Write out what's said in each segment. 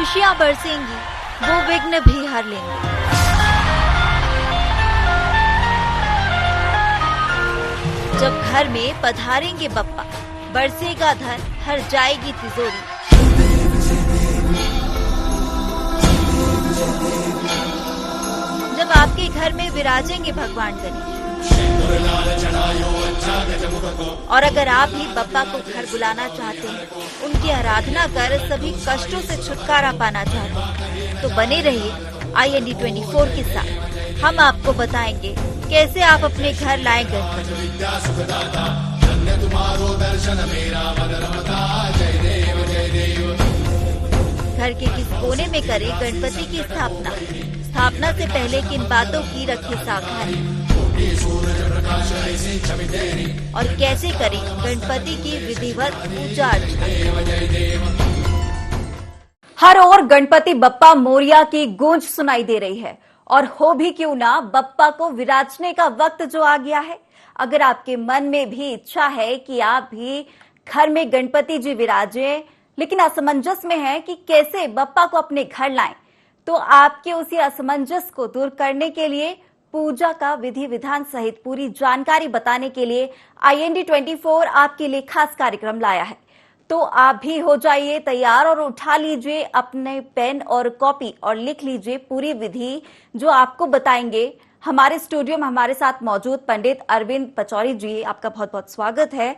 खुशियां बरसेंगी, वो विघ्न भी हर लेंगे। जब घर में पधारेंगे बप्पा, बरसेगा धन, हर जाएगी तिजोरी। जब आपके घर में विराजेंगे भगवान गणेश, और अगर आप भी बप्पा को घर बुलाना चाहते हैं, उनकी आराधना कर सभी कष्टों से छुटकारा पाना चाहते हैं, तो बने रहिए IND 24 के साथ। हम आपको बताएंगे कैसे आप अपने घर लाएं गणपति। घर के किस कोने में करें गणपति की स्थापना? स्थापना से पहले किन बातों की रखें सावधानी? और कैसे करें गणपति की विधिवत पूजा अर्चना? हर ओर गणपति बप्पा मोरिया की गूंज सुनाई दे रही है, और हो भी क्यों ना, बप्पा को विराजने का वक्त जो आ गया है। अगर आपके मन में भी इच्छा है कि आप भी घर में गणपति जी विराजें, लेकिन असमंजस में है कि कैसे बप्पा को अपने घर लाएं, तो आपके उसी असमंजस को दूर करने के लिए पूजा का विधि विधान सहित पूरी जानकारी बताने के लिए IND 24 आपके लिए खास कार्यक्रम लाया है। तो आप भी हो जाइए तैयार और उठा लीजिए अपने पेन और कॉपी और लिख लीजिए पूरी विधि जो आपको बताएंगे। हमारे स्टूडियो में हमारे साथ मौजूद पंडित अरविंद पचौरी जी, आपका बहुत बहुत स्वागत है।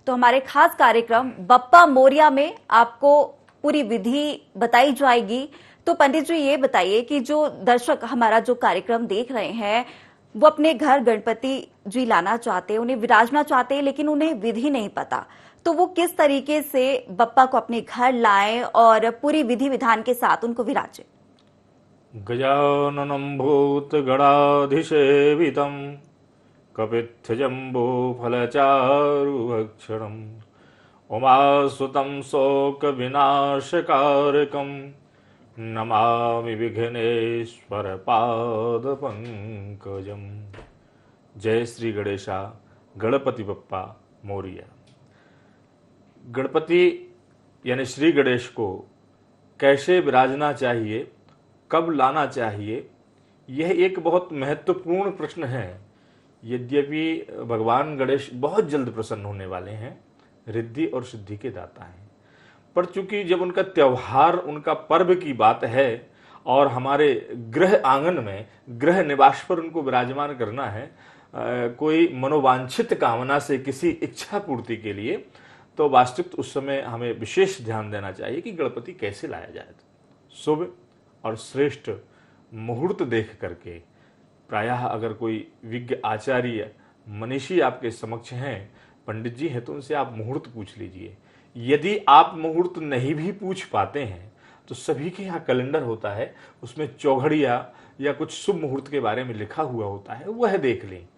तो हमारे खास कार्यक्रम बप्पा मोरिया में आपको पूरी विधि बताई जाएगी। तो पंडित जी ये बताइए कि जो दर्शक हमारा जो कार्यक्रम देख रहे हैं, वो अपने घर गणपति जी लाना चाहते हैं, उन्हें विराजना चाहते हैं, लेकिन उन्हें विधि नहीं पता, तो वो किस तरीके से बप्पा को अपने घर लाएं और पूरी विधि विधान के साथ उनको विराजें? गजाननं भूतगणाधिसेवितं कपित्थजम्बूफलचारुभक्षणं उमासुतं शोकविनाशकारकं नमामि विघ्नेश्वर पादपंकजम। जय श्री गणेशा, गणपति बप्पा मोरिया। गणपति यानी श्री गणेश को कैसे विराजना चाहिए, कब लाना चाहिए, यह एक बहुत महत्वपूर्ण प्रश्न है। यद्यपि भगवान गणेश बहुत जल्द प्रसन्न होने वाले हैं, रिद्धि और सिद्धि के दाता हैं, पर चूंकि जब उनका त्योहार, उनका पर्व की बात है और हमारे गृह आंगन में, गृह निवास पर उनको विराजमान करना है, कोई मनोवांछित कामना से किसी इच्छा पूर्ति के लिए, तो वास्तविक उस समय हमें विशेष ध्यान देना चाहिए कि गणपति कैसे लाया जाए। शुभ और श्रेष्ठ मुहूर्त देख करके, प्रायः अगर कोई विज्ञ आचार्य मनीषी आपके समक्ष हैं, पंडित जी हैं, तो उनसे आप मुहूर्त पूछ लीजिए। यदि आप मुहूर्त नहीं भी पूछ पाते हैं तो सभी के यहाँ कैलेंडर होता है, उसमें चौघड़िया या कुछ शुभ मुहूर्त के बारे में लिखा हुआ होता है, वह देख लें।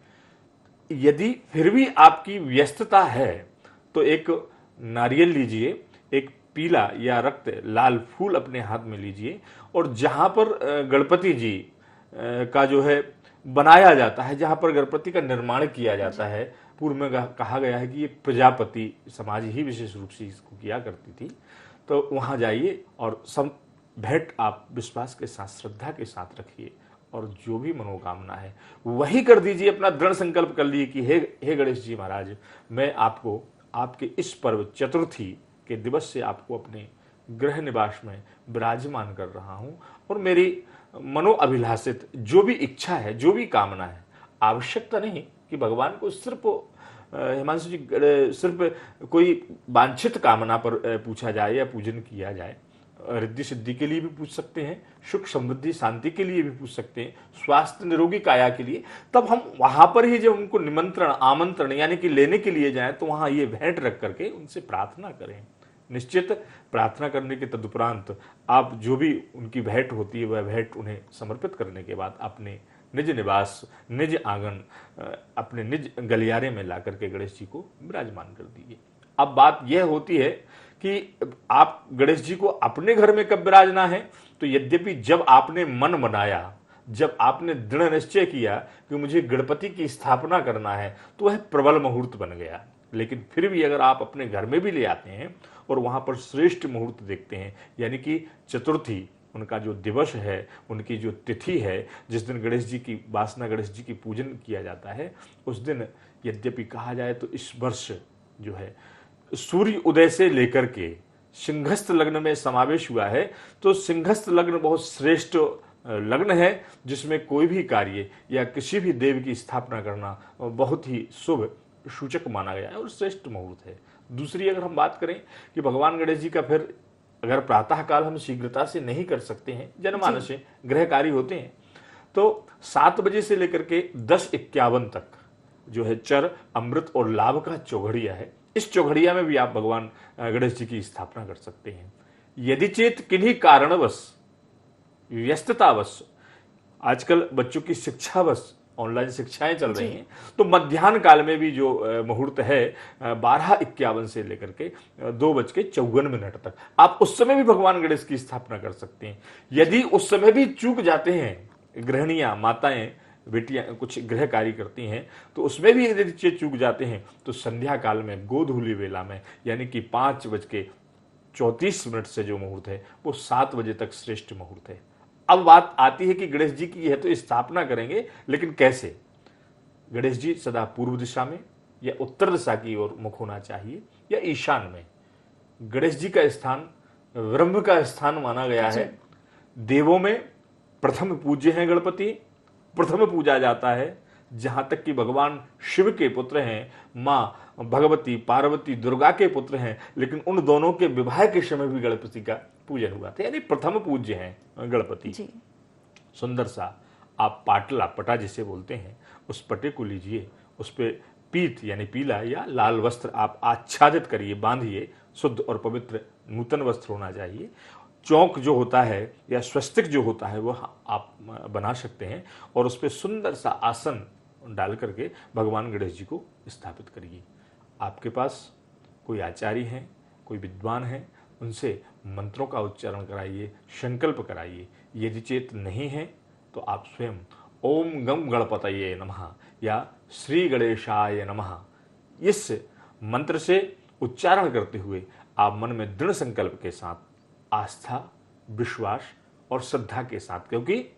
यदि फिर भी आपकी व्यस्तता है तो एक नारियल लीजिए, एक पीला या रक्त लाल फूल अपने हाथ में लीजिए, और जहां पर गणपति जी का जो है बनाया जाता है, जहां पर गणपति का निर्माण किया जाता है, पूर्व में कहा गया है कि ये प्रजापति समाज ही विशेष रूप से इसको किया करती थी, तो वहां जाइए और सब भेंट आप विश्वास के साथ, श्रद्धा के साथ रखिए, और जो भी मनोकामना है वही कर दीजिए। अपना दृढ़ संकल्प कर लीजिए कि हे गणेश जी महाराज, मैं आपको आपके इस पर्व चतुर्थी के दिवस से आपको अपने गृह निवास में विराजमान कर रहा हूं, और मेरी मनोअभिलाषित जो भी इच्छा है, जो भी कामना है, आवश्यकता नहीं कि भगवान को सिर्फ हिमांशु जी सिर्फ कोई वांछित कामना पर पूछा जाए या पूजन किया जाए। रिद्धि सिद्धि के लिए भी पूछ सकते हैं, सुख समृद्धि शांति के लिए भी पूछ सकते हैं, स्वास्थ्य निरोगी काया के लिए। तब हम वहां पर ही जब उनको निमंत्रण, आमंत्रण यानी कि लेने के लिए जाएं, तो वहां ये भेंट रख करके उनसे प्रार्थना करें। निश्चित प्रार्थना करने के तदुपरांत आप जो भी उनकी भेंट होती है, वह भेंट उन्हें समर्पित करने के बाद अपने निज निवास, निज आंगन, अपने निज गलियारे में ला करके गणेश जी को विराजमान कर दीजिए। अब बात यह होती है कि आप गणेश जी को अपने घर में कब विराजना है, तो यद्यपि जब आपने मन बनाया, जब आपने दृढ़ निश्चय किया कि मुझे गणपति की स्थापना करना है, तो वह प्रबल मुहूर्त बन गया। लेकिन फिर भी अगर आप अपने घर में भी ले आते हैं और वहां पर श्रेष्ठ मुहूर्त देखते हैं, यानी कि चतुर्थी उनका जो दिवस है, उनकी जो तिथि है, जिस दिन गणेश जी की वासना, गणेश जी की पूजन किया जाता है, उस दिन यद्यपि कहा जाए तो इस वर्ष जो है सूर्य उदय से लेकर के सिंहस्थ लग्न में समावेश हुआ है। तो सिंहस्थ लग्न बहुत श्रेष्ठ लग्न है, जिसमें कोई भी कार्य या किसी भी देव की स्थापना करना बहुत ही शुभ सूचक माना गया है और श्रेष्ठ मुहूर्त है। दूसरी अगर हम बात करें कि भगवान गणेश जी का फिर अगर प्रातः काल हम शीघ्रता से नहीं कर सकते हैं, जनमानस से ग्रह कार्य होते हैं, तो 7 बजे से लेकर के 10:51 तक जो है चर, अमृत और लाभ का चौघड़िया है। इस चौघड़िया में भी आप भगवान गणेश जी की स्थापना कर सकते हैं। यदि चेत किन्हीं कारणवश, व्यस्ततावश, आजकल बच्चों की शिक्षावश ऑनलाइन शिक्षाएं चल रही हैं, तो मध्याह्न काल में भी जो मुहूर्त है 12:51 से लेकर के 2:54 तक, आप उस समय भी भगवान गणेश की स्थापना कर सकते हैं। यदि उस समय भी चूक जाते हैं, गृहिणियां, माताएं, बेटियां कुछ गृह कार्य करती हैं, तो उसमें भी यदि चूक जाते हैं तो संध्या काल में गोधूली वेला में, यानी कि 5:34 से जो मुहूर्त है वो 7 बजे तक श्रेष्ठ मुहूर्त है। अब बात आती है कि गणेश जी की है तो स्थापना करेंगे, लेकिन कैसे? गणेश जी सदा पूर्व दिशा में या उत्तर दिशा की ओर मुख होना चाहिए या ईशान में। गणेश जी का स्थान ब्रह्म का स्थान माना गया है। देवों में प्रथम पूज्य हैं गणपति, प्रथम पूजा जाता है। जहां तक कि भगवान शिव के पुत्र हैं, माँ भगवती पार्वती दुर्गा के पुत्र हैं, लेकिन उन दोनों के विवाह के समय भी गणपति का पूजन हुआ था, यानी प्रथम पूज्य हैं गणपति। सुंदर सा आप पाटला, पटा जिसे बोलते हैं, उस पटे को लीजिए, उस पे पीत यानी पीला या लाल वस्त्र आप आच्छादित करिए, बांधिए। शुद्ध और पवित्र नूतन वस्त्र होना चाहिए। चौक जो होता है या स्वस्तिक जो होता है वो आप बना सकते हैं और उस पर सुंदर सा आसन डाल करके भगवान गणेश जी को स्थापित करिए। आपके पास कोई आचार्य हैं, कोई विद्वान हैं, उनसे मंत्रों का उच्चारण कराइए, संकल्प कराइए। यदि चेत नहीं है तो आप स्वयं ओम गम गणपतये नमः या श्री गणेशाय नमः इस मंत्र से उच्चारण करते हुए आप मन में दृढ़ संकल्प के साथ, आस्था, विश्वास और श्रद्धा के साथ, क्योंकि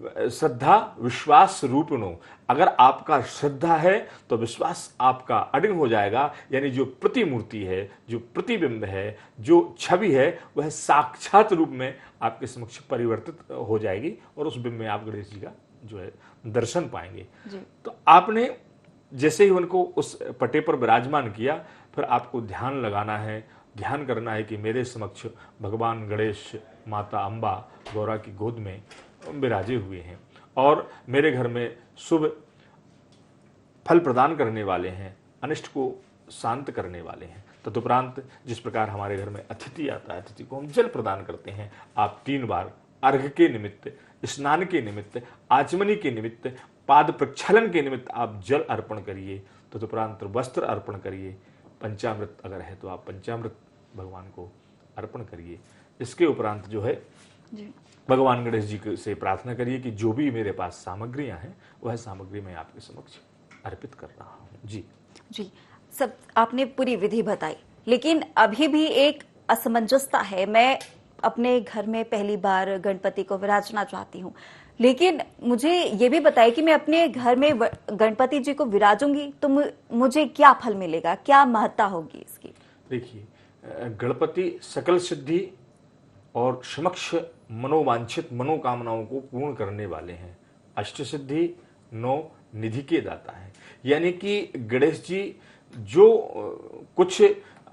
श्रद्धा विश्वास रूपिणो, अगर आपका श्रद्धा है तो विश्वास आपका अडिग हो जाएगा। यानी जो प्रतिमूर्ति है, जो प्रतिबिंब है, जो छवि है, वह साक्षात रूप में आपके समक्ष परिवर्तित हो जाएगी और उस बिंब में आप गणेश जी का जो है दर्शन पाएंगे। तो आपने जैसे ही उनको उस पटे पर विराजमान किया, फिर आपको ध्यान लगाना है, ध्यान करना है कि मेरे समक्ष भगवान गणेश माता अम्बा गौरा की गोद में विराजे हुए हैं और मेरे घर में शुभ फल प्रदान करने वाले हैं, अनिष्ट को शांत करने वाले हैं। तदुपरांत जिस प्रकार हमारे घर में अतिथि आता है, अतिथि को हम जल प्रदान करते हैं। आप 3 बार अर्घ के निमित्त, स्नान के निमित्त, आचमनी के निमित्त, पाद प्रक्षालन के निमित्त आप जल अर्पण करिए। तदुपरांत वस्त्र अर्पण करिए। पंचामृत अगर है तो आप पंचामृत भगवान को अर्पण करिए। इसके उपरांत जो है भगवान गणेश जी से प्रार्थना करिए कि जो भी मेरे पास सामग्रियां हैं वह सामग्री मैं आपके समक्ष अर्पित कर रहा हूं। जी सब आपने पूरी विधि बताई, लेकिन अभी भी एक असमंजसता है। मैं अपने घर में पहली बार गणपति को विराजना चाहती हूँ, लेकिन मुझे ये भी बताइए कि मैं अपने घर में गणपति जी को विराजूंगी तो मुझे क्या फल मिलेगा, क्या महत्ता होगी इसकी? देखिए, गणपति सकल सिद्धि और समक्ष मनोवांछित मनोकामनाओं को पूर्ण करने वाले हैं। अष्ट सिद्धि 9 निधि के दाता है। यानी कि गणेश जी जो कुछ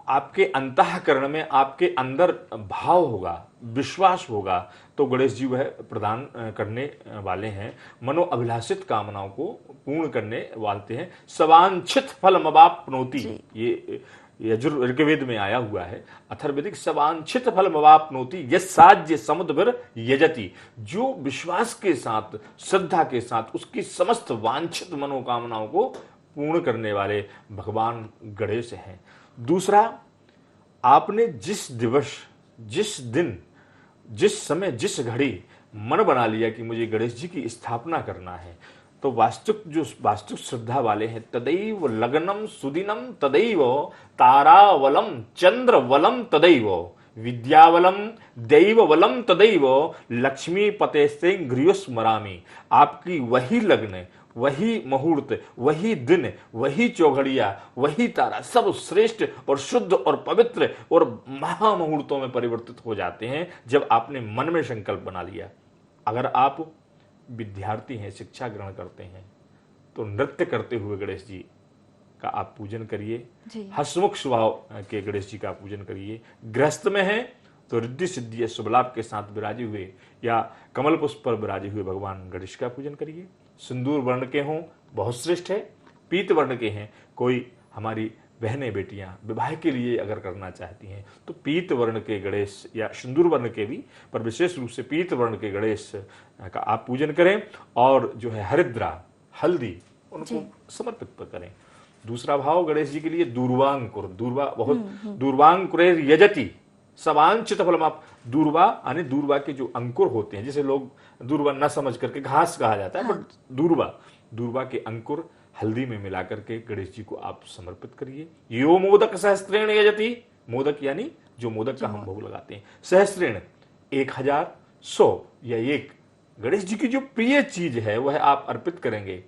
आपके अंतःकरण में आपके अंदर भाव होगा, विश्वास होगा, तो गणेश जी वह प्रदान करने वाले हैं। मनोअभिलाषित कामनाओं को पूर्ण करने वाले हैं। सवांछित फलमवाप्नोति, ये यजुर्वेद में आया हुआ है। अथर्ववेदिक सवांछित फलमवाप्नोति यस्साज्य समुद्र यजति, जो विश्वास के साथ, श्रद्धा के साथ उसकी समस्त वांछित मनोकामनाओं को पूर्ण करने वाले भगवान गणेश हैं। दूसरा, आपने जिस दिवस, जिस दिन, जिस समय, जिस घड़ी मन बना लिया कि मुझे गणेश जी की स्थापना करना है, तो वास्तुक श्रद्धा वाले हैं, तदैव लग्नम सुदिनम तदैव तारावलम चंद्रवलम तदैव विद्यावलम दैववलम तदैव लक्ष्मी पते से गृहस्मरामी। आपकी वही लग्न, वही मुहूर्त, वही दिन, वही चौघड़िया, वही तारा सब श्रेष्ठ और शुद्ध और पवित्र और महामुहूर्तों में परिवर्तित हो जाते हैं जब आपने मन में संकल्प बना लिया। अगर आप विद्यार्थी हैं, शिक्षा ग्रहण करते हैं, तो नृत्य करते हुए गणेश जी का आप पूजन करिए, हसमुख स्वभाव के गणेश जी का पूजन करिए। गृहस्थ में है तो रिद्धि सिद्धि शुभ लाभ के साथ विराजे हुए या कमल पुष्प पर विराजे हुए भगवान गणेश का पूजन करिए। सिंदूर वर्ण के हों बहुत श्रेष्ठ है, पीत वर्ण के हैं, कोई हमारी बहनें बेटियां विवाह के लिए अगर करना चाहती हैं तो पीत वर्ण के गणेश या सिंदूर वर्ण के भी, पर विशेष रूप से पीत वर्ण के गणेश का आप पूजन करें और जो है हरिद्रा हल्दी उनको समर्पित करें। दूसरा भाव गणेश जी के लिए दूर्वांकुर, दूर्वा बहुत दूर्वांकुरे यजति सवांचित फलम। आप दूर्वा यानी दूर्वा के जो अंकुर होते हैं, जिसे लोग दूर्वा न समझ करके घास कहा जाता है, बट दूर्वा के अंकुर हल्दी में मिलाकर के गणेश जी को आप समर्पित करिए। यो मोदक सहस्त्रेण यजति, मोदक यानी जो मोदक का हम भोग लगाते हैं, सहस्त्रेण 1000, 100 या 1 गणेश जी की जो प्रिय चीज है वह आप अर्पित करेंगे,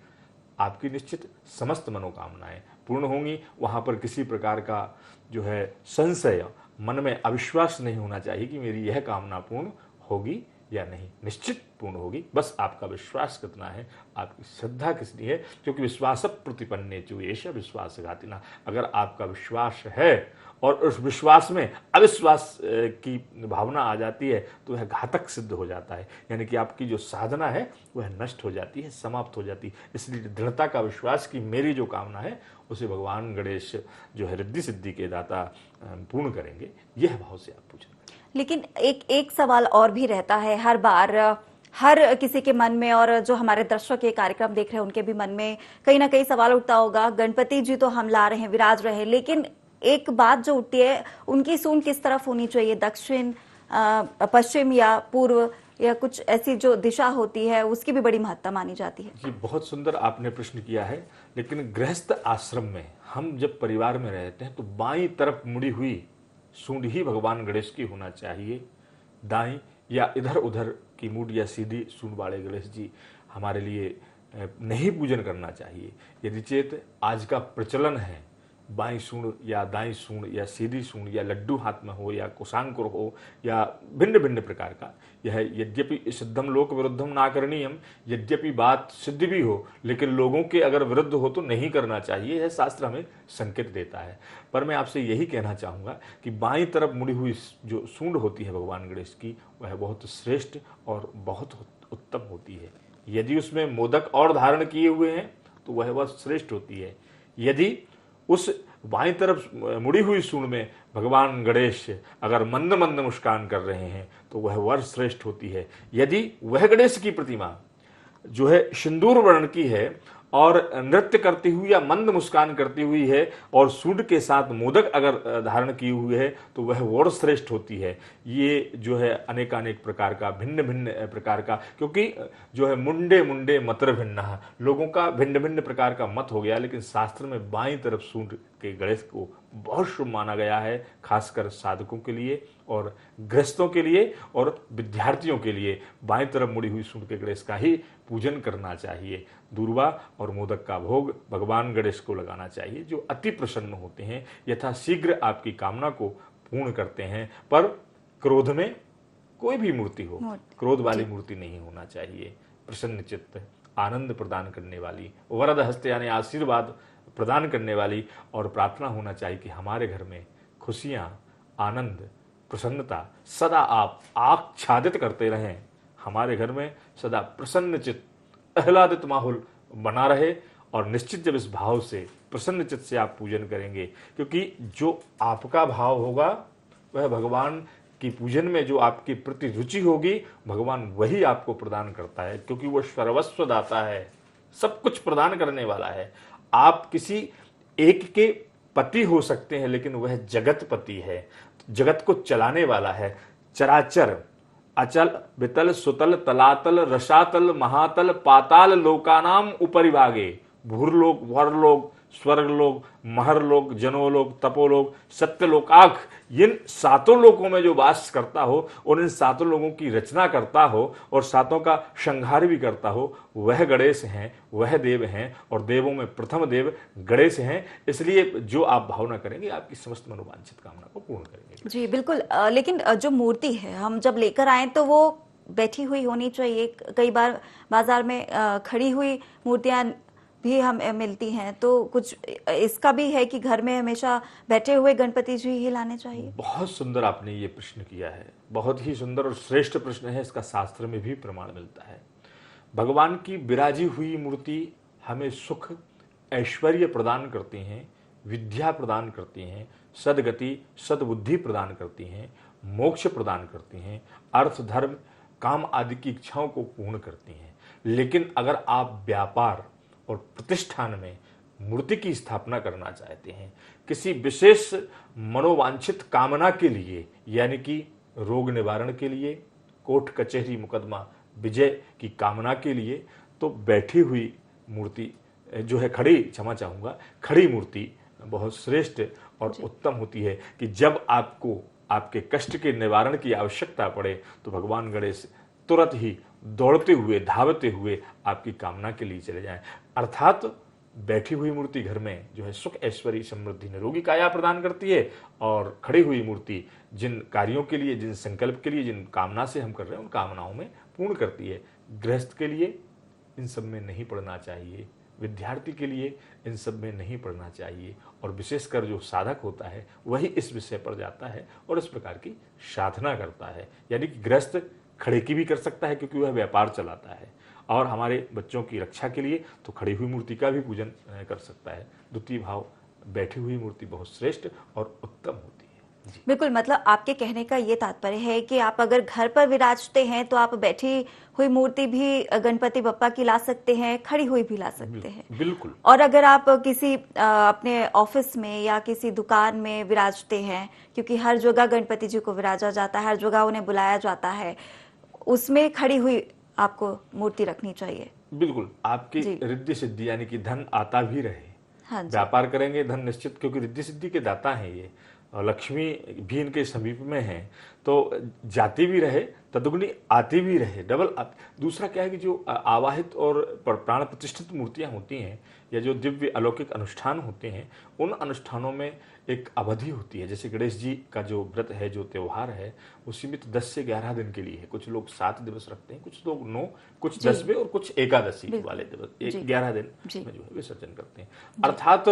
आपकी निश्चित समस्त मनोकामनाएं पूर्ण होंगी। वहां पर किसी प्रकार का जो है संशय, मन में अविश्वास नहीं होना चाहिए कि मेरी यह कामना पूर्ण होगी या नहीं, निश्चित पूर्ण होगी। बस आपका विश्वास कितना है, आपकी श्रद्धा कितनी है, क्योंकि विश्वास प्रतिपन्ने चो एष विश्वासघातिना। अगर आपका विश्वास है और उस विश्वास में अविश्वास की भावना आ जाती है तो वह घातक सिद्ध हो जाता है, यानी कि आपकी जो साधना है वह नष्ट हो जाती है, समाप्त हो जाती है। इसलिए दृढ़ता का विश्वास कि मेरी जो कामना है उसे भगवान गणेश जो है रिद्धि सिद्धि के दाता पूर्ण करेंगे, यह भाव से आप पूजन। लेकिन एक सवाल और भी रहता है हर बार, हर किसी के मन में, और जो हमारे दर्शक ये कार्यक्रम देख रहे हैं उनके भी मन में कहीं ना कहीं सवाल उठता होगा। गणपति जी तो हम ला रहे हैं, विराज रहे हैं, लेकिन एक बात जो उठती है, उनकी सूंड किस तरफ होनी चाहिए, दक्षिण, पश्चिम या पूर्व, या कुछ ऐसी जो दिशा होती है उसकी भी बड़ी महत्ता मानी जाती है। जी, बहुत सुंदर आपने प्रश्न किया है। लेकिन गृहस्थ आश्रम में हम जब परिवार में रहते हैं तो बाईं तरफ मुड़ी हुई सूंड ही भगवान गणेश की होना चाहिए। दाईं या इधर उधर की मूड या सीधी सूंड वाले गणेश जी हमारे लिए नहीं पूजन करना चाहिए। यदि चेत आज का प्रचलन है बाईं सूंड या दाईं सूंड या सीधी सूंड या लड्डू हाथ में हो या कुशांकुर हो या भिन्न भिन्न प्रकार का, यह यद्यपि सिद्धम लोक विरुद्धम ना करणीयम, यद्यपि बात सिद्ध भी हो लेकिन लोगों के अगर विरुद्ध हो तो नहीं करना चाहिए, यह शास्त्र हमें संकेत देता है। पर मैं आपसे यही कहना चाहूँगा कि बाईं तरफ मुड़ी हुई जो सूंड होती है भगवान गणेश की, वह बहुत श्रेष्ठ और बहुत उत्तम होती है। यदि उसमें मोदक और धारण किए हुए हैं तो वह श्रेष्ठ होती है। यदि उस बाईं तरफ मुड़ी हुई सूंड में भगवान गणेश अगर मंद मंद मुस्कान कर रहे हैं तो वह वर श्रेष्ठ होती है। यदि वह गणेश की प्रतिमा जो है सिंदूर वर्ण की है और नृत्य करती हुई या मंद मुस्कान करती हुई है और सूंड के साथ मोदक अगर धारण की हुई है तो वह और श्रेष्ठ होती है। ये जो है अनेकानेक प्रकार का, भिन्न भिन्न प्रकार का, क्योंकि जो है मुंडे मुंडे मतर भिन्न, लोगों का भिन्न भिन्न प्रकार का मत हो गया, लेकिन शास्त्र में बाईं तरफ सूंड के गणेश को बहुत शुभ माना गया है, खासकर साधकों के लिए और गृहस्थों के लिए और विद्यार्थियों के लिए बाईं तरफ मुड़ी हुई सूंड के गणेश का ही पूजन करना चाहिए। दूर्वा और मोदक का भोग भगवान गणेश को लगाना चाहिए, जो अति प्रसन्न होते हैं, यथाशीघ्र आपकी कामना को पूर्ण करते हैं। पर क्रोध में कोई भी मूर्ति हो, क्रोध वाली मूर्ति नहीं होना चाहिए। प्रसन्न चित्त, आनंद प्रदान करने वाली, वरद हस्त यानी आशीर्वाद प्रदान करने वाली, और प्रार्थना होना चाहिए कि हमारे घर में खुशियां, आनंद, प्रसन्नता सदा आप आच्छादित करते रहें। हमारे घर में सदा प्रसन्न चित्त, आह्लादित माहौल बना रहे। और निश्चित जब इस भाव से, प्रसन्न चित्त से आप पूजन करेंगे, क्योंकि जो आपका भाव होगा वह भगवान की पूजन में जो आपकी प्रति रुचि होगी, भगवान वही आपको प्रदान करता है, क्योंकि वो सर्वस्व दाता है, सब कुछ प्रदान करने वाला है। आप किसी एक के पति हो सकते हैं लेकिन वह जगत पति है, जगत को चलाने वाला है। चराचर अचल वितल सुतल तलातल रसातल महातल पाताल लोकानाम उपरिभागे भूरलोक वरलोक स्वर्गलोक महरलोक जनोलोक तपोलोक सत्यलोकाख, इन सातों लोकों में जो वास करता हो और इन सातों लोगों की रचना करता हो और सातों का संहार भी करता हो, वह गणेश हैं, वह देव हैं और देवों में प्रथम देव गणेश हैं। इसलिए जो आप भावना करेंगे आपकी समस्त मनोवांछित कामना को पूर्ण करेंगे। जी बिल्कुल। लेकिन जो मूर्ति है हम जब लेकर आए तो वो बैठी हुई होनी चाहिए। कई बार बाजार में खड़ी हुई मूर्तियां भी हमें मिलती हैं, तो कुछ इसका भी है कि घर में हमेशा बैठे हुए गणपति जी ही लाने चाहिए। बहुत सुंदर आपने ये प्रश्न किया है, बहुत ही सुंदर और श्रेष्ठ प्रश्न है। इसका शास्त्र में भी प्रमाण मिलता है। भगवान की विराजी हुई मूर्ति हमें सुख ऐश्वर्य प्रदान करती हैं, विद्या प्रदान करती हैं, सदगति सद्बुद्धि प्रदान करती हैं, मोक्ष प्रदान करती हैं, अर्थ धर्म काम आदि की इच्छाओं को पूर्ण करती हैं। लेकिन अगर आप व्यापार और प्रतिष्ठान में मूर्ति की स्थापना करना चाहते हैं, किसी विशेष मनोवांछित कामना के लिए, यानी कि रोग निवारण के लिए, कोर्ट कचहरी मुकदमा विजय की कामना के लिए, तो बैठी हुई मूर्ति जो है खड़ी मूर्ति बहुत श्रेष्ठ और उत्तम होती है कि जब आपको आपके कष्ट के निवारण की आवश्यकता पड़े तो भगवान गणेश तुरंत ही दौड़ते हुए धावते हुए आपकी कामना के लिए चले जाएं। अर्थात बैठी हुई मूर्ति घर में जो है सुख ऐश्वर्य समृद्धि निरोगी काया प्रदान करती है और खड़ी हुई मूर्ति जिन कार्यों के लिए, जिन संकल्प के लिए, जिन कामना से हम कर रहे हैं उन कामनाओं में पूर्ण करती है। गृहस्थ के लिए इन सब में नहीं पड़ना चाहिए, विद्यार्थी के लिए इन सब में नहीं पड़ना चाहिए और विशेषकर जो साधक होता है वही इस विषय पर जाता है और इस प्रकार की साधना करता है। यानी कि गृहस्थ खड़े की भी कर सकता है क्योंकि वह व्यापार चलाता है, और हमारे बच्चों की रक्षा के लिए तो खड़ी हुई मूर्ति का भी पूजन कर सकता है। द्वितीय भाव बैठी हुई मूर्ति बहुत श्रेष्ठ और उत्तम होती है। जी। बिल्कुल, मतलब आपके कहने का ये तात्पर्य है कि आप अगर घर पर विराजते हैं तो आप बैठी हुई मूर्ति भी गणपति बप्पा की ला सकते हैं, खड़ी हुई भी ला सकते हैं। बिल्कुल। और अगर आप किसी अपने ऑफिस में या किसी दुकान में विराजते हैं, क्योंकि हर जगह गणपति जी को विराजा जाता है, हर जगह उन्हें बुलाया जाता है, उसमें खड़ी हुई आपको मूर्ति रखनी चाहिए। बिल्कुल, आपकी रिद्धि सिद्धि यानी कि धन आता भी रहे। हाँ, व्यापार करेंगे धन निश्चित, क्योंकि रिद्धि सिद्धि के दाता हैं ये और लक्ष्मी भी इनके समीप में है, तो जाती भी रहे तदुगनी आती भी रहे, डबल आती। दूसरा क्या है कि जो आवाहित और प्राण प्रतिष्ठित मूर्तियां होती हैं या जो दिव्य अलौकिक अनुष्ठान होते हैं, उन अनुष्ठानों में एक अवधि होती है। जैसे गणेश जी का जो व्रत है, जो त्यौहार है, वो सीमित 10 से 11 दिन के लिए है। कुछ लोग 7 दिवस रखते हैं, कुछ लोग 9, कुछ 10वें और कुछ एकादशी वाले दिवस 11 दिन में जो है विसर्जन करते हैं। अर्थात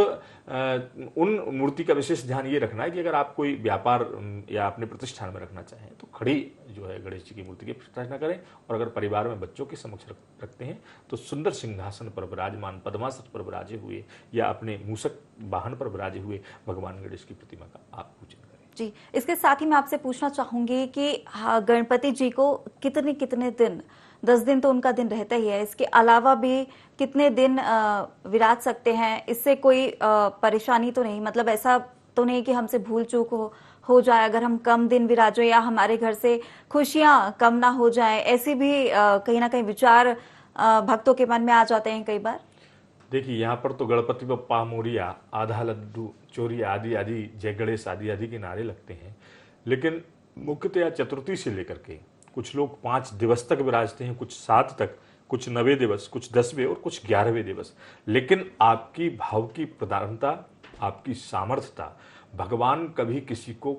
उन मूर्ति का विशेष ध्यान ये रखना है कि अगर आप कोई व्यापार या अपने प्रतिष्ठान में रखना चाहें तो खड़ी जो है गणेश जी की मूर्ति की प्रतिष्ठा करें, और अगर परिवार में बच्चों के समक्ष रखते हैं तो सुंदर सिंहासन पर विराजमान पद्मासन पर विराजे हुए या अपने मूषक वाहन पर विराजे हुए भगवान गणेश की प्रतिमा का आप पूजन करें। जी, इसके साथ ही मैं आपसे पूछना चाहूंगी कि गणपति जी को कितने दिन, 10 दिन तो उनका दिन रहता ही है, इसके अलावा भी कितने दिन विराज सकते हैं? इससे कोई परेशानी तो नहीं, मतलब ऐसा तो नहीं कि हमसे भूल चूक हो जाए अगर हम कम दिन विराजो, या हमारे घर से खुशियां कम ना हो जाए, ऐसे भी कहीं ना कहीं विचार भक्तों के मन में आ जाते हैं कई बार। देखिए, यहाँ पर तो गणपति बप्पा मोरिया, आधा लड्डू चोरिया आदि आदि, जय गणेश आदि आदि के नारे लगते हैं, लेकिन मुख्यतया चतुर्थी से लेकर के कुछ लोग 5 दिवस तक विराजते हैं, कुछ 7 तक, कुछ 9वें दिवस, कुछ 10वें और कुछ 11वें दिवस। लेकिन आपकी भाव की प्रधानता, आपकी सामर्थ्यता, भगवान कभी किसी को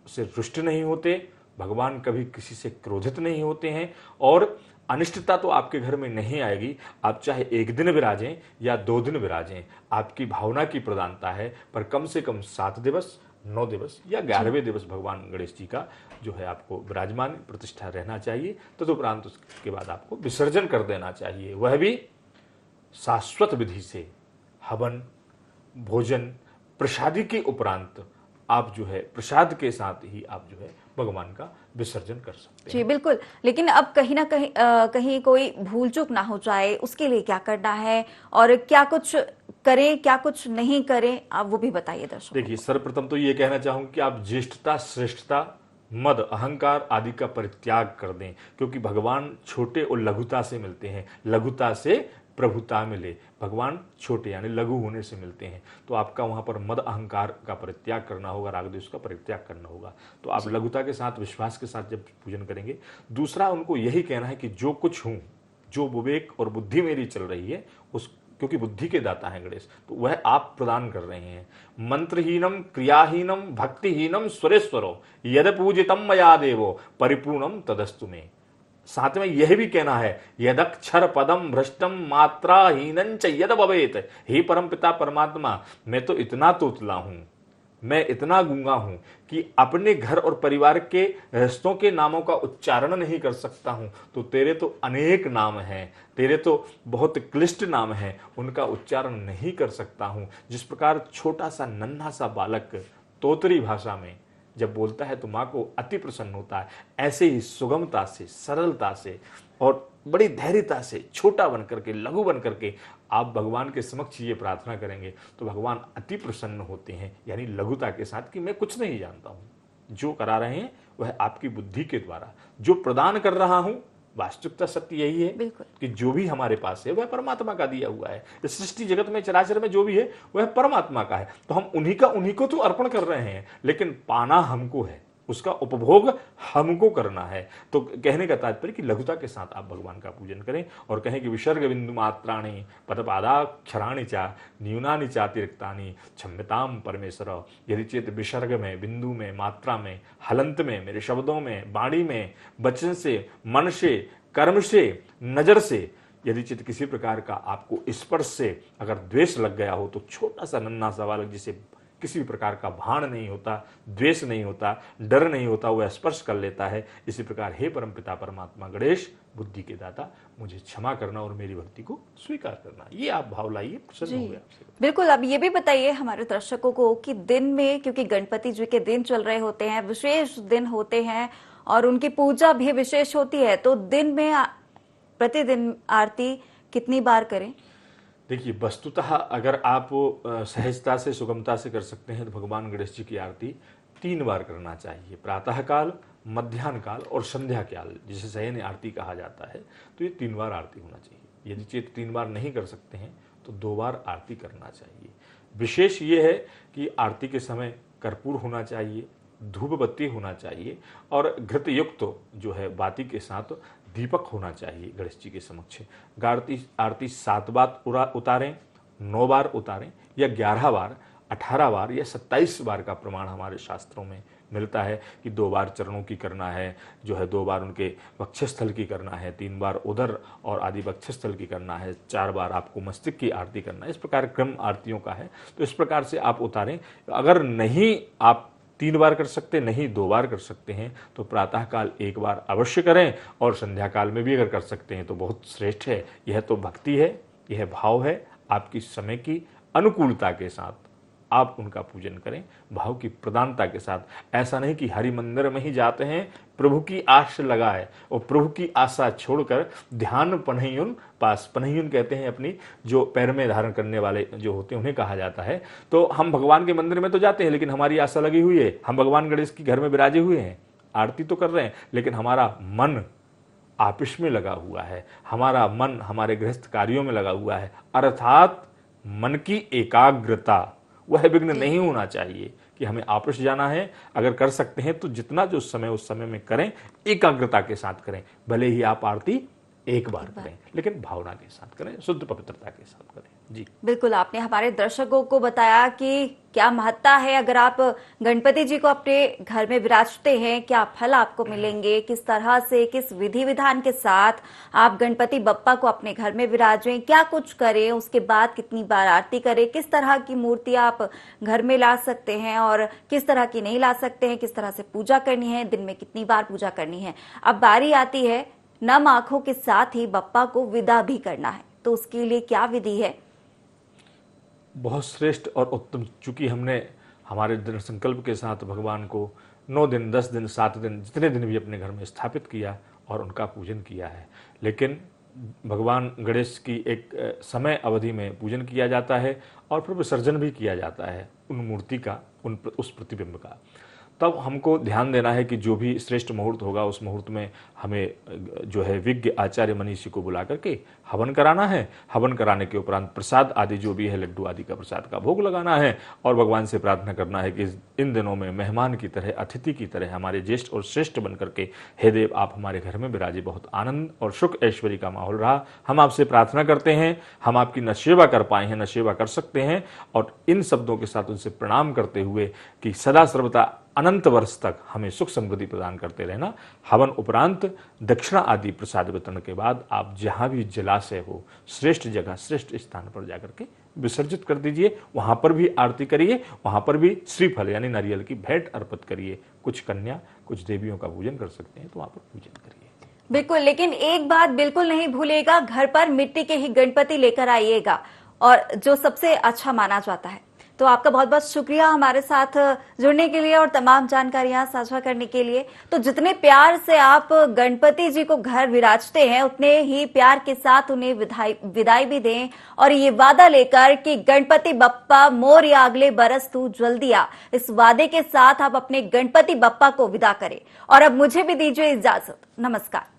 से रुष्ट नहीं होते, भगवान कभी किसी से क्रोधित नहीं होते हैं, और अनिष्टता तो आपके घर में नहीं आएगी। आप चाहे 1 दिन विराजें या 2 दिन विराजें, आपकी भावना की प्रधानता है, पर कम से कम 7 दिवस, 9 दिवस या 11वें दिवस भगवान गणेश जी का जो है आपको विराजमान प्रतिष्ठा रहना चाहिए। तदुपरांत उसके बाद आपको विसर्जन कर देना चाहिए, वह भी शाश्वत विधि से। हवन, भोजन, प्रसादी के उपरांत आप जो है प्रसाद के साथ ही आप जो है भगवान का विसर्जन कर सकते हैं। जी बिल्कुल, लेकिन अब कहीं ना कहीं कहीं कोई भूल चूक ना हो जाए, उसके लिए क्या करना है और क्या कुछ करें, क्या कुछ नहीं करें, आप वो भी बताइए दर्शकों। देखिए, सर्वप्रथम तो ये कहना चाहूंगा कि आप ज्येष्ठता, श्रेष्ठता, मद, अहंकार आदि का परित्याग कर दें, क्योंकि भगवान छोटे और लघुता से मिलते हैं। लघुता से प्रभुता मिले, भगवान छोटे यानी लघु होने से मिलते हैं। तो आपका वहां पर मद अहंकार का परित्याग करना होगा, राग द्वेष का परित्याग करना होगा। तो आप लघुता के साथ, विश्वास के साथ जब पूजन करेंगे। दूसरा, उनको यही कहना है कि जो कुछ हूं, जो विवेक और बुद्धि मेरी चल रही है, उस क्योंकि बुद्धि के दाता हैं गणेश, तो वह आप प्रदान कर रहे हैं। मंत्रहीनम क्रियाहीनम भक्तिहीनम सुरेश्वरो यद पूजितम मया देवो परिपूर्णम तदस्तु में। साथ में यह भी कहना है, यदक्षर पदम भ्रष्टम मात्राहीनं च यद भवेत, हे परमपिता परमात्मा, मैं तो इतना तोतला हूं, मैं इतना गूंगा हूं कि अपने घर और परिवार के रिश्तों के नामों का उच्चारण नहीं कर सकता हूं। तो तेरे तो अनेक नाम हैं, तेरे तो बहुत क्लिष्ट नाम हैं, उनका उच्चारण नहीं कर सकता हूं। जिस प्रकार छोटा सा नन्हा सा बालक तोतरी भाषा में जब बोलता है तो माँ को अति प्रसन्न होता है, ऐसे ही सुगमता से, सरलता से और बड़ी धैर्यता से छोटा बन करके, लघु बन करके आप भगवान के समक्ष ये प्रार्थना करेंगे तो भगवान अति प्रसन्न होते हैं। यानी लघुता के साथ कि मैं कुछ नहीं जानता हूं, जो करा रहे हैं वह आपकी बुद्धि के द्वारा, जो प्रदान कर रहा हूं वास्तविकता सत्य यही है कि जो भी हमारे पास है वह परमात्मा का दिया हुआ है। इस सृष्टि जगत में, चराचर में जो भी है वह परमात्मा का है। तो हम उन्हीं को तो अर्पण कर रहे हैं, लेकिन पाना हमको है, उसका उपभोग हमको करना है। तो कहने का तात्पर्य कि लघुता के साथ आप भगवान का पूजन करें और कहें कि विसर्ग बिंदु मात्राणि पदपादाक्षराणि चा न्यूनानि चातिरिक्तानि क्षम्यताम परमेश्वर। यदि चेत विसर्ग में, बिंदु में, मात्रा में, हलंत में, मेरे शब्दों में, वाणी में, वचन से, मन से, कर्म से, नजर से यदि चित किसी प्रकार का आपको स्पर्श से अगर द्वेष लग गया हो, तो छोटा सा नन्हा सा बालक जिसे किसी भी प्रकार का भान नहीं होता, द्वेष नहीं होता, डर नहीं होता, वह स्पर्श कर लेता है। इसी प्रकार हे परमपिता परमात्मा गणेश, बुद्धि के दाता, मुझे क्षमा करना और मेरी भक्ति को स्वीकार करना। ये आप भाव लाइए, प्रसन्न हो गए आपसे। बिल्कुल। अब ये भी बताइए हमारे दर्शकों को कि दिन में, क्योंकि गणपति जी के दिन चल रहे होते हैं, विशेष दिन होते हैं और उनकी पूजा भी विशेष होती है, तो दिन में प्रतिदिन आरती कितनी बार करें? देखिए, वस्तुतः अगर आप सहजता से, सुगमता से कर सकते हैं तो भगवान गणेश जी की आरती 3 बार करना चाहिए। प्रातः काल, मध्याह्न काल और संध्या काल, जिसे शयन आरती कहा जाता है। तो ये 3 बार आरती होना चाहिए। यदि चेत 3 बार नहीं कर सकते हैं तो 2 बार आरती करना चाहिए। विशेष ये है कि आरती के समय कर्पूर होना चाहिए, धूप बत्ती होना चाहिए और घृत युक्त जो है बाती के साथ दीपक होना चाहिए गणेश जी के समक्ष। आरती 7 बार उतारें, 9 बार उतारें या 11 बार, 18 बार या 27 बार का प्रमाण हमारे शास्त्रों में मिलता है कि 2 बार चरणों की करना है, जो है 2 बार उनके वक्षस्थल की करना है, 3 बार उदर और आदि वक्षस्थल की करना है, 4 बार आपको मस्तिष्क की आरती करना है। इस प्रकार क्रम आरतियों का है। तो इस प्रकार से आप उतारें। अगर नहीं आप 3 बार कर सकते, नहीं 2 बार कर सकते हैं, तो प्रातः काल 1 बार अवश्य करें और संध्या काल में भी अगर कर सकते हैं तो बहुत श्रेष्ठ है। यह तो भक्ति है, यह भाव है। आपकी समय की अनुकूलता के साथ आप उनका पूजन करें, भाव की प्रधानता के साथ। ऐसा नहीं कि हरि मंदिर में ही जाते हैं, प्रभु की आश लगाए और प्रभु की आशा छोड़कर ध्यान पन्हैयुन पास, पन्हैयुन कहते हैं अपनी जो पैर में धारण करने वाले जो होते हैं उन्हें कहा जाता है। तो हम भगवान के मंदिर में तो जाते हैं, लेकिन हमारी आशा लगी हुई है, हम भगवान गणेश के घर में विराजे हुए हैं, आरती तो कर रहे हैं, लेकिन हमारा मन आपिश में लगा हुआ है, हमारा मन हमारे गृहस्थ कार्यों में लगा हुआ है। अर्थात मन की एकाग्रता, वह विघ्न नहीं होना चाहिए कि हमें आपस जाना है। अगर कर सकते हैं तो जितना जो समय उस समय में करें, एकाग्रता के साथ करें। भले ही आप आरती 1 बार करें, लेकिन भावना के साथ करें, शुद्ध पवित्रता के साथ करें। जी बिल्कुल, आपने हमारे दर्शकों को बताया कि क्या महत्ता है अगर आप गणपति जी को अपने घर में विराजते हैं, क्या फल आपको मिलेंगे, किस तरह से, किस विधि विधान के साथ आप गणपति बप्पा को अपने घर में विराजें, क्या कुछ करें, उसके बाद कितनी बार आरती करें, किस तरह की मूर्ति आप घर में ला सकते हैं और किस तरह की नहीं ला सकते हैं, किस तरह से पूजा करनी है, दिन में कितनी बार पूजा करनी है। अब बारी आती है नम आंखों के साथ ही बप्पा को विदा भी करना है, तो उसके लिए क्या विधि है? बहुत श्रेष्ठ और उत्तम। चूंकि हमने हमारे दृढ़ संकल्प के साथ भगवान को 9 दिन, 10 दिन, 7 दिन, जितने दिन भी अपने घर में स्थापित किया और उनका पूजन किया है, लेकिन भगवान गणेश की एक समय अवधि में पूजन किया जाता है और फिर विसर्जन भी किया जाता है उन मूर्ति का, उस प्रतिबिंब का। तब हमको ध्यान देना है कि जो भी श्रेष्ठ मुहूर्त होगा उस मुहूर्त में हमें जो है विज्ञ आचार्य मनीषी को बुला करके हवन कराना है। हवन कराने के उपरांत प्रसाद आदि जो भी है, लड्डू आदि का प्रसाद का भोग लगाना है और भगवान से प्रार्थना करना है कि इन दिनों में मेहमान की तरह, अतिथि की तरह हमारे ज्येष्ठ और श्रेष्ठ बन करके हे देव आप हमारे घर में विराजे। बहुत आनंद और सुख ऐश्वर्य का माहौल रहा। हम आपसे प्रार्थना करते हैं, हम आपकी न सेवा कर पाए हैं, न सेवा कर सकते हैं, और इन शब्दों के साथ उनसे प्रणाम करते हुए कि सदा सर्वदा अनंत वर्ष तक हमें सुख समृद्धि प्रदान करते रहना। हवन उपरांत दक्षिणा आदि प्रसाद वितरण के बाद आप जहां भी जलाशय हो, श्रेष्ठ जगह, श्रेष्ठ स्थान पर जाकर के विसर्जित कर दीजिए। वहां पर भी आरती करिए, वहां पर भी श्रीफल यानी नारियल की भेंट अर्पित करिए। कुछ कन्या, कुछ देवियों का पूजन कर सकते हैं तो वहां पर पूजन करिए। बिल्कुल, लेकिन एक बात बिल्कुल नहीं भूलिएगा, घर पर मिट्टी के ही गणपति लेकर आइएगा, और जो सबसे अच्छा माना जाता है। तो आपका बहुत बहुत शुक्रिया हमारे साथ जुड़ने के लिए और तमाम जानकारियां साझा करने के लिए। तो जितने प्यार से आप गणपति जी को घर विराजते हैं, उतने ही प्यार के साथ उन्हें विदाई भी दें, और ये वादा लेकर कि गणपति बप्पा मोरया अगले बरस तू जल्दी आ, इस वादे के साथ आप अपने गणपति बप्पा को विदा करें। और अब मुझे भी दीजिए इजाजत। नमस्कार।